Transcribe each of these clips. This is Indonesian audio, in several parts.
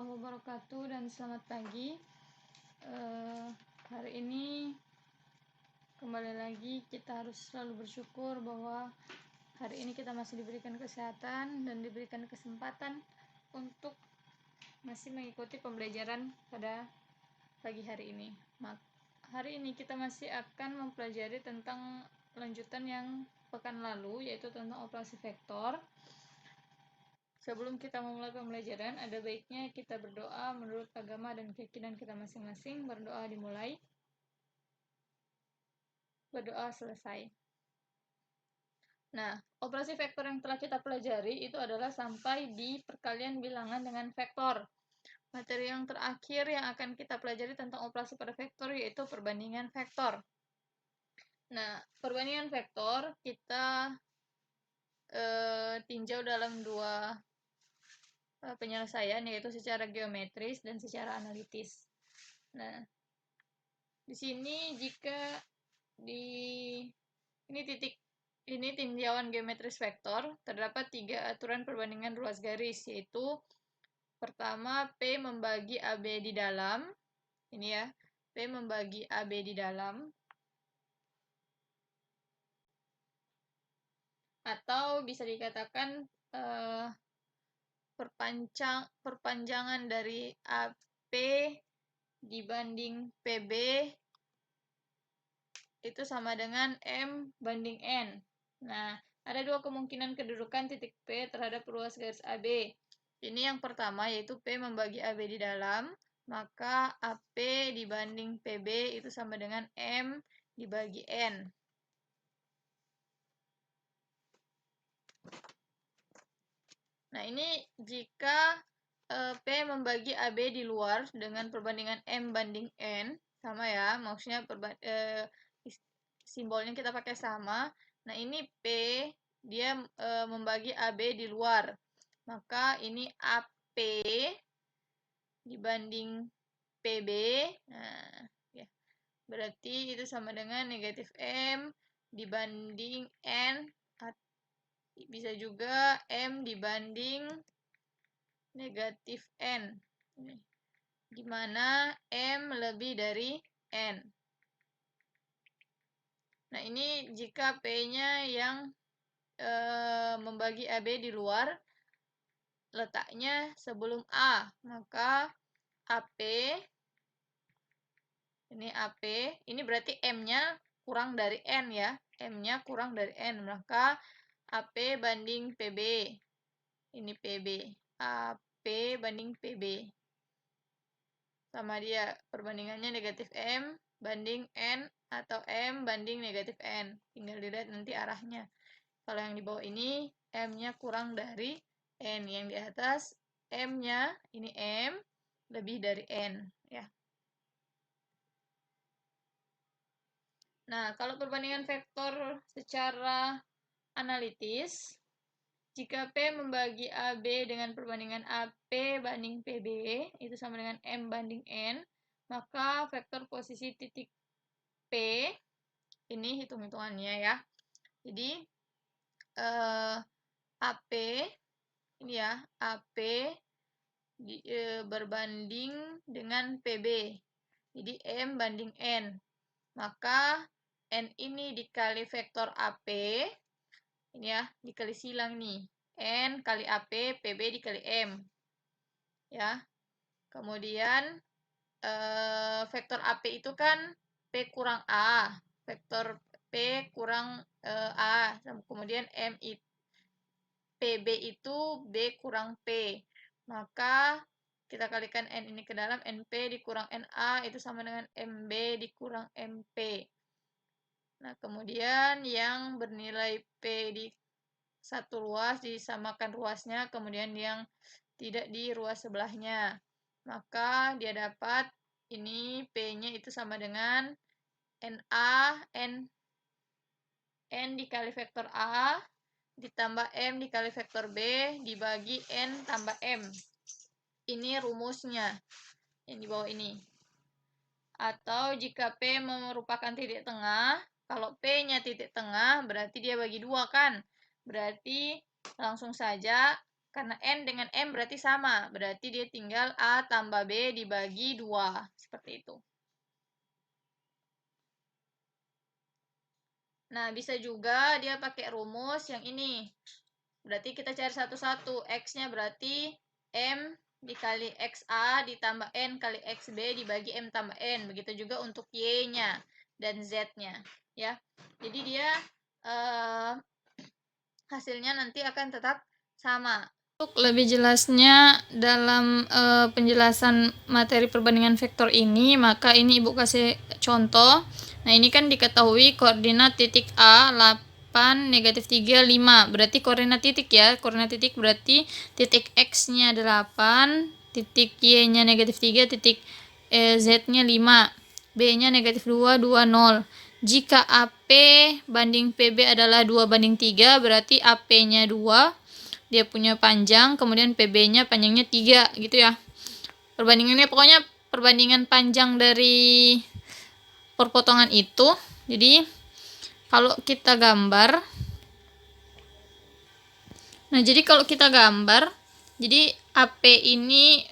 warahmatullahi wabarakatuh dan selamat pagi. Hari ini kembali lagi kita harus selalu bersyukur bahwa hari ini kita masih diberikan kesehatan dan diberikan kesempatan untuk masih mengikuti pembelajaran pada pagi hari ini. Hari ini kita masih akan mempelajari tentang lanjutan yang pekan lalu, yaitu tentang operasi vektor. Sebelum kita memulai pembelajaran, ada baiknya kita berdoa menurut agama dan keyakinan kita masing-masing. Berdoa dimulai. Berdoa selesai. Nah, operasi vektor yang telah kita pelajari itu adalah sampai di perkalian bilangan dengan vektor. Materi yang terakhir yang akan kita pelajari tentang operasi pada vektor yaitu perbandingan vektor. Nah, perbandingan vektor kita tinjau dalam dua penyelesaian, yaitu secara geometris dan secara analitis. Nah, di sini jika ini tinjauan geometris vektor, terdapat 3 aturan perbandingan ruas garis, yaitu pertama P membagi AB di dalam, ini ya, P membagi AB di dalam, atau bisa dikatakan perpanjangan dari AP dibanding PB itu sama dengan M banding N. Nah, ada dua kemungkinan kedudukan titik P terhadap ruas garis AB. Ini yang pertama, yaitu P membagi AB di dalam, maka AP dibanding PB itu sama dengan M dibagi N. Nah, ini jika P membagi AB di luar dengan perbandingan M banding N, sama ya, maksudnya simbolnya kita pakai sama. Nah, ini P dia membagi AB di luar. Maka ini AP dibanding PB. Nah, ya. Berarti itu sama dengan negatif M dibanding N. Bisa juga M dibanding negatif N. Di mana M lebih dari N. Nah, ini jika P-nya yang membagi AB di luar, letaknya sebelum A, maka AP, ini berarti M-nya kurang dari N ya, M-nya kurang dari N, maka AP banding PB, ini PB, AP banding PB, sama dia, perbandingannya negatif M banding N atau M banding negatif N, tinggal dilihat nanti arahnya. Kalau yang di bawah ini, M-nya kurang dari N. Yang di atas, M-nya, ini M, lebih dari N. Ya. Nah, kalau perbandingan vektor secara analitis, jika P membagi AB dengan perbandingan AP banding PB, itu sama dengan M banding N, maka vektor posisi titik P, ini hitung-hitungannya ya. Jadi, AP, ini ya, AP berbanding dengan PB. Jadi M banding N. Maka N ini dikali vektor AP, ini ya, dikali silang nih. N kali AP, PB dikali M. Ya. Kemudian vektor AP itu kan P kurang A. Vektor P kurang A. Kemudian M itu PB itu B kurang P. Maka kita kalikan N ini ke dalam, NP dikurang NA itu sama dengan MB dikurang MP. Nah, kemudian yang bernilai P di satu ruas disamakan ruasnya, kemudian yang tidak di ruas sebelahnya. Maka dia dapat ini P-nya itu sama dengan NA, N dikali vektor A, ditambah M dikali vektor B, dibagi N tambah M. Ini rumusnya, yang di bawah ini. Atau jika P merupakan titik tengah, kalau P-nya titik tengah, berarti dia bagi 2 kan? Berarti langsung saja Karena N dengan M berarti sama. Berarti dia tinggal A tambah B dibagi 2. Seperti itu. Nah, bisa juga dia pakai rumus yang ini. Berarti kita cari satu-satu. X-nya berarti M dikali XA ditambah N kali XB dibagi M tambah N. Begitu juga untuk Y-nya dan Z-nya. Ya. Jadi dia hasilnya nanti akan tetap sama. Untuk lebih jelasnya dalam penjelasan materi perbandingan vektor ini, maka ini Ibu kasih contoh. Nah, ini kan diketahui koordinat titik A 8, negatif 3, 5. Berarti koordinat titik ya. Koordinat titik berarti titik X-nya 8, titik Y-nya negatif 3, titik Z-nya 5. B-nya negatif 2, 2, 0. Jika AP banding PB adalah 2 banding 3, berarti AP-nya 2, dia punya panjang, kemudian PB-nya panjangnya 3, gitu ya. Perbandingannya pokoknya perbandingan panjang dari perpotongan itu. Jadi kalau kita gambar, jadi AP ini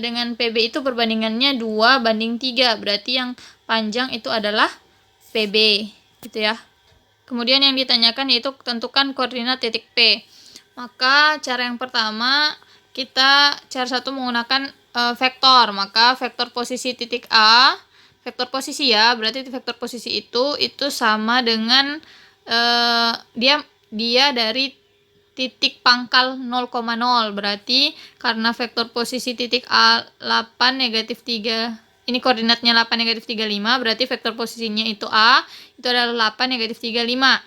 dengan PB itu perbandingannya 2 banding 3, berarti yang panjang itu adalah PB, gitu ya. Kemudian yang ditanyakan yaitu tentukan koordinat titik P. Maka cara yang pertama, kita cara satu menggunakan vektor. Maka vektor posisi titik A, vektor posisi ya, berarti vektor posisi itu sama dengan dia dari titik pangkal 0,0. Berarti karena vektor posisi titik A 8 negatif 3, ini koordinatnya 8 negatif 35, berarti vektor posisinya itu A itu adalah 8 negatif 35.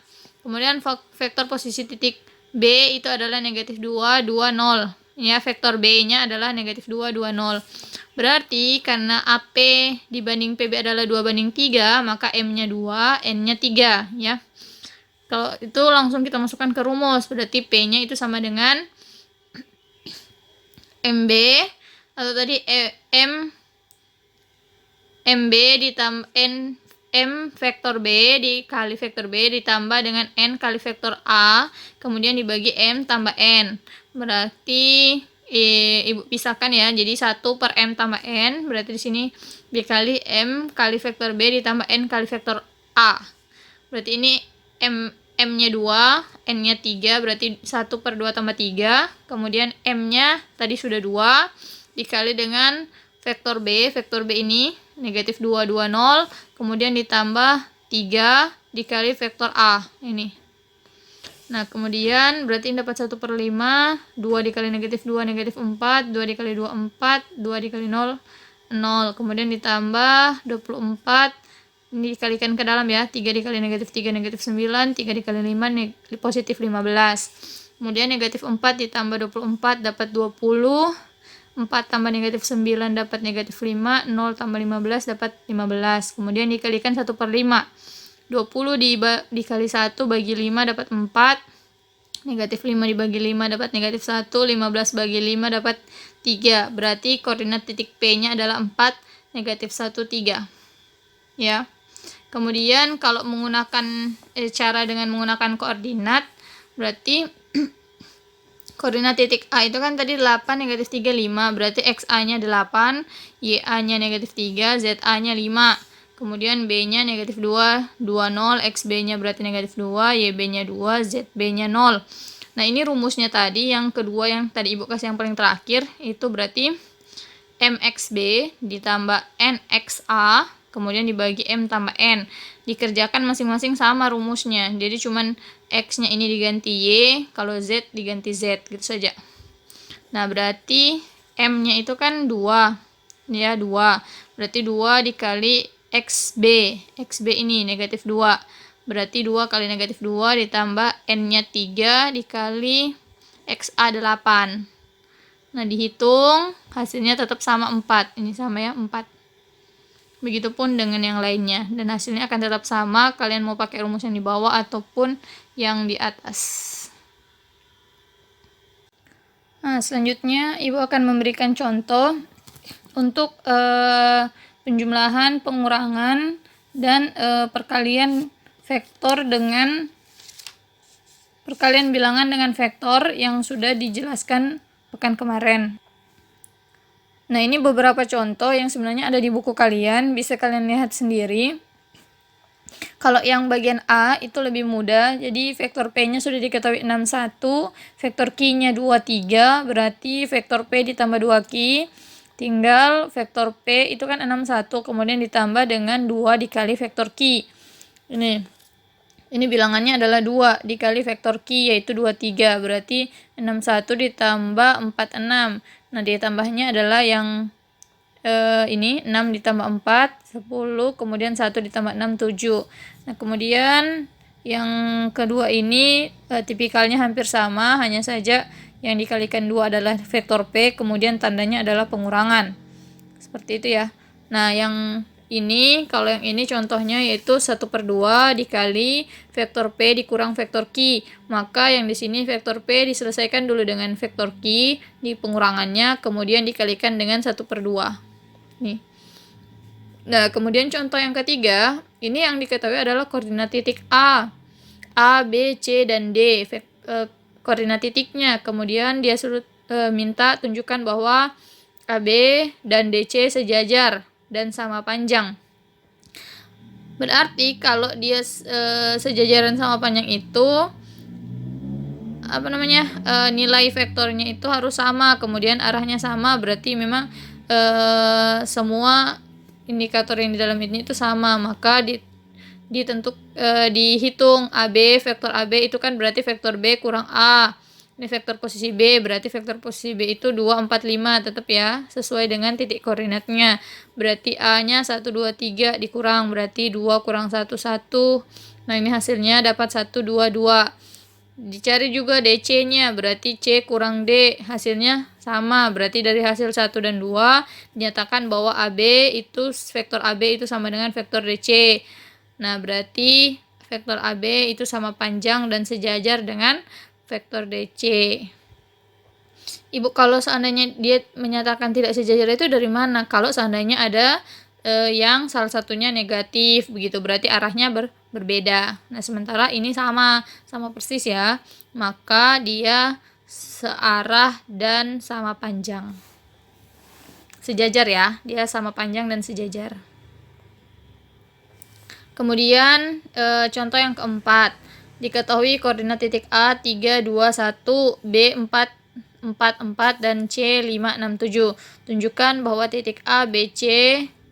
Kemudian vektor posisi titik B itu adalah negatif 2, 2, 0. Ya, vektor B-nya adalah negatif 2, 2, 0. Berarti karena AP dibanding PB adalah 2 banding 3, maka M-nya 2, N-nya 3, ya. Kalau itu langsung kita masukkan ke rumus, berarti P-nya itu sama dengan MB atau tadi MB ditambah M vektor B dikali vektor B ditambah dengan N kali vektor A, kemudian dibagi M tambah N. Berarti Ibu pisahkan ya, jadi 1 per M tambah N, berarti di sini dikali M kali vektor B ditambah N kali vektor A. Berarti ini M-nya 2, N-nya 3, berarti 1 per 2 tambah 3. Kemudian M-nya tadi sudah 2, dikali dengan vektor B ini negatif 2, 2, 0. Kemudian ditambah 3 dikali vektor A ini. Nah, kemudian berarti ini dapat 1 per 5, 2 dikali negatif 2, negatif 4, 2 dikali 2, 4, 2 dikali 0, 0. Kemudian ditambah 24, ini dikalikan ke dalam ya, 3 dikali negatif 3, negatif 9, 3 dikali 5, positif 15. Kemudian negatif 4 ditambah 24 dapat 20, 4 tambah negatif 9 dapat negatif 5, 0 tambah 15 dapat 15. Kemudian dikalikan 1 per 5. 20 dikali 1 bagi 5 dapat 4. Negatif 5 dibagi 5 dapat negatif 1. 15 bagi 5 dapat 3. Berarti koordinat titik P-nya adalah 4, negatif 1, 3. Ya. Kemudian kalau menggunakan cara dengan menggunakan koordinat, berarti koordinat titik A itu kan tadi 8, negatif 3, 5. Berarti XA-nya 8, YA-nya negatif 3, ZA-nya 5. Kemudian B-nya negatif 2, 2, 0. XB-nya berarti negatif 2, YB-nya 2, ZB-nya 0. Nah, ini rumusnya tadi, yang kedua yang tadi Ibu kasih yang paling terakhir, itu berarti MXB ditambah NXA, kemudian dibagi M tambah N. Dikerjakan masing-masing sama rumusnya. Jadi cuman X-nya ini diganti Y, kalau Z diganti Z, gitu saja. Nah, berarti M-nya itu kan 2. Ya, 2. Berarti 2 dikali XB. XB ini negatif 2. Berarti 2 kali negatif 2 ditambah N-nya 3 dikali XA 8. Nah, dihitung hasilnya tetap sama 4. Ini sama ya, 4. Begitupun dengan yang lainnya. Dan hasilnya akan tetap sama, kalian mau pakai rumus yang di bawah ataupun yang di atas. Nah, selanjutnya Ibu akan memberikan contoh untuk penjumlahan, pengurangan, dan perkalian vektor dengan perkalian bilangan dengan vektor yang sudah dijelaskan pekan kemarin. Nah, ini beberapa contoh yang sebenarnya ada di buku kalian, bisa kalian lihat sendiri. Kalau yang bagian A itu lebih mudah, jadi vektor P-nya sudah diketahui 61, vektor Q-nya 23, berarti vektor P ditambah 2Q, tinggal vektor P itu kan 61, kemudian ditambah dengan 2 dikali vektor Q. Ini bilangannya adalah 2 dikali vektor Q, yaitu 23, berarti 61 ditambah 46. Nah, ditambahnya adalah yang ini 6 ditambah 4, 10, kemudian 1 ditambah 6, 7. Nah, kemudian yang kedua ini tipikalnya hampir sama, hanya saja yang dikalikan 2 adalah vektor P, kemudian tandanya adalah pengurangan. Seperti itu ya. Nah, kalau yang ini contohnya yaitu 1/2 dikali vektor P dikurang vektor Q. Maka yang di sini vektor P diselesaikan dulu dengan vektor Q di pengurangannya, kemudian dikalikan dengan 1/2. Nih. Nah, kemudian contoh yang ketiga, ini yang diketahui adalah koordinat titik A, B, C, dan D. Koordinat titiknya. Kemudian dia suruh minta tunjukkan bahwa AB dan DC sejajar dan sama panjang. Berarti kalau dia sejajaran sama panjang itu nilai vektornya itu harus sama, kemudian arahnya sama, berarti memang semua indikator yang di dalam ini itu sama, maka dihitung AB, vektor AB itu kan berarti vektor B kurang A. Ini vektor posisi B, berarti vektor posisi B itu 2, 4, 5, tetap ya, sesuai dengan titik koordinatnya. Berarti A-nya 1, 2, 3 dikurang, berarti 2 kurang 1, 1. Nah, ini hasilnya dapat 1, 2, 2. Dicari juga DC-nya, berarti C kurang D, hasilnya sama, berarti dari hasil 1 dan 2 dinyatakan bahwa vektor AB itu sama dengan vektor DC. Nah, berarti vektor AB itu sama panjang dan sejajar dengan vektor DC. Ibu, kalau seandainya dia menyatakan tidak sejajar itu dari mana? Kalau seandainya ada yang salah satunya negatif, begitu berarti arahnya berbeda. Nah, sementara ini sama persis ya, maka dia searah dan sama panjang. Sejajar ya, dia sama panjang dan sejajar. Kemudian contoh yang keempat, diketahui koordinat titik A 3, 2, 1, B 4, 4, 4, dan C 5, 6, 7. Tunjukkan bahwa titik A, B, C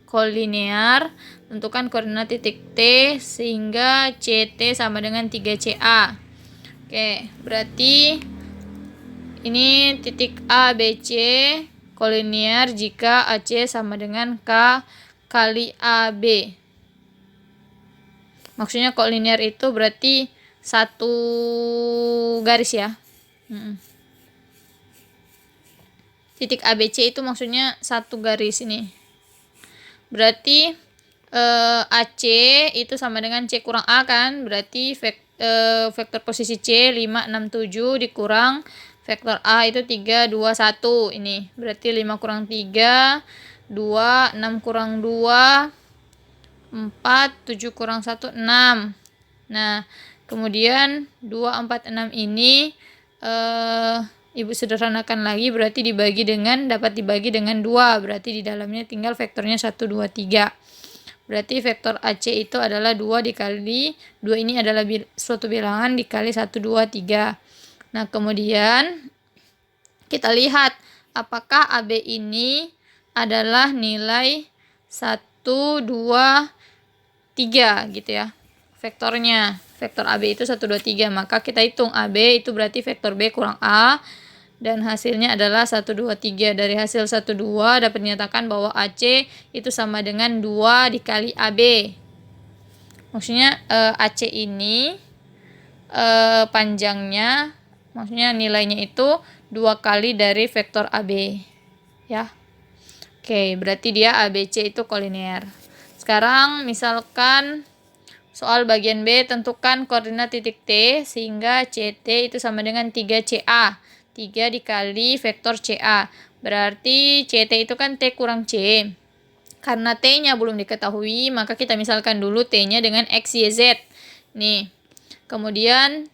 kolinear. Tentukan koordinat titik T sehingga CT sama dengan 3CA. Oke, berarti ini titik A, B, C kolinear jika AC sama dengan K kali AB. Maksudnya kolinear itu berarti satu garis ya. Titik ABC itu maksudnya satu garis ini. Berarti AC itu sama dengan C kurang A kan. Berarti vektor posisi C 5, 6, 7 dikurang vektor A itu 3, 2, 1. Ini berarti 5 kurang 3, 2, 6 kurang 2, 4, 7 kurang 1, 6. Nah, kemudian 2, 4, 6 ini Ibu sederhanakan lagi, berarti dapat dibagi dengan 2. Berarti di dalamnya tinggal vektornya 1, 2, 3. Berarti vektor AC itu adalah 2 dikali 2, ini adalah suatu bilangan dikali 1, 2, 3. Nah, kemudian kita lihat apakah AB ini adalah nilai 1, 2, 3 gitu ya. Vektornya, vektor AB itu 1, 2, 3. Maka kita hitung AB itu berarti vektor B kurang A. Dan hasilnya adalah 1, 2, 3. Dari hasil 1, 2 dapat dinyatakan bahwa AC itu sama dengan 2 dikali AB. Maksudnya AC ini panjangnya, maksudnya nilainya itu 2 kali dari vektor AB. Ya. Oke, berarti dia ABC itu kolinear. Sekarang misalkan soal bagian B, tentukan koordinat titik T sehingga CT itu sama dengan 3CA. 3 dikali vektor CA. Berarti CT itu kan T kurang C. Karena T-nya belum diketahui, maka kita misalkan dulu T-nya dengan X, Y, Z. Nih, Kemudian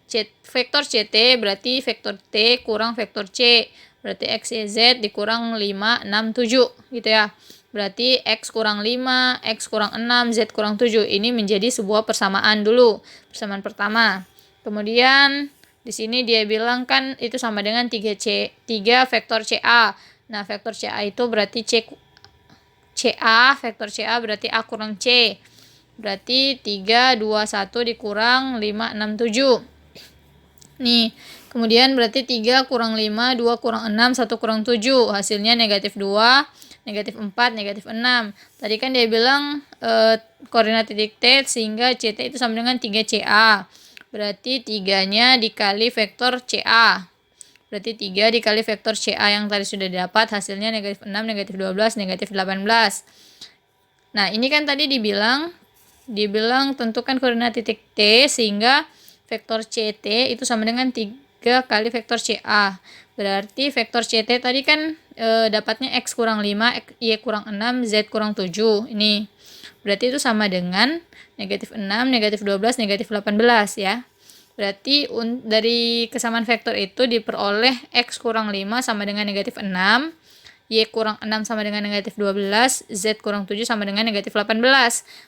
vektor CT berarti vektor T kurang vektor C. Berarti X, Y, Z dikurang 5, 6, 7 gitu ya. Berarti X kurang 5, X kurang 6, Z kurang 7. Ini menjadi sebuah persamaan dulu. Persamaan pertama. Kemudian di sini dia bilang kan itu sama dengan 3C, 3 vektor CA. Nah, vektor CA itu berarti CA, vektor CA berarti A kurang C. Berarti 3, 2, 1 dikurang 5, 6, 7. Nih, kemudian berarti 3 kurang 5, 2 kurang 6, 1 kurang 7. Hasilnya negatif 2, negatif 4, negatif 6. Tadi kan dia bilang koordinat titik T sehingga CT itu sama dengan 3CA. Berarti 3-nya dikali vektor CA. Berarti 3 dikali vektor CA yang tadi sudah didapat. Hasilnya negatif 6, negatif 12, negatif 18. Nah, ini kan tadi dibilang tentukan koordinat titik T sehingga vektor CT itu sama dengan 3 kali vektor CA. Berarti vektor CT tadi kan dapatnya X kurang 5, Y kurang 6, Z kurang 7. Ini berarti itu sama dengan negatif 6, negatif 12, negatif 18 ya. Berarti dari kesamaan vektor itu diperoleh X kurang 5 sama dengan negatif 6, Y kurang 6 sama dengan negatif 12, Z kurang 7 sama dengan negatif 18.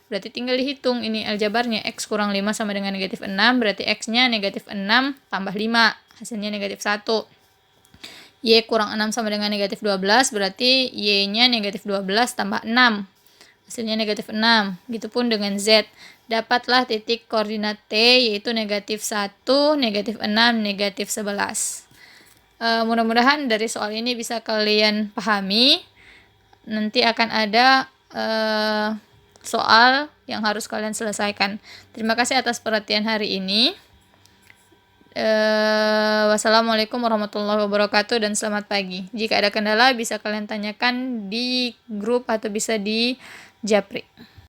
Berarti tinggal dihitung ini aljabarnya. X kurang 5 sama dengan negatif 6, berarti X-nya negatif 6 tambah 5, hasilnya negatif 1. Y kurang 6 sama dengan negatif 12, berarti Y-nya negatif 12 tambah 6, hasilnya negatif 6. Begitupun dengan Z. Dapatlah titik koordinat T, yaitu negatif 1, negatif 6, negatif 11. Mudah-mudahan dari soal ini bisa kalian pahami. Nanti akan ada soal yang harus kalian selesaikan. Terima kasih atas perhatian hari ini. Wassalamualaikum warahmatullahi wabarakatuh dan selamat pagi. Jika ada kendala bisa kalian tanyakan di grup atau bisa di Japri.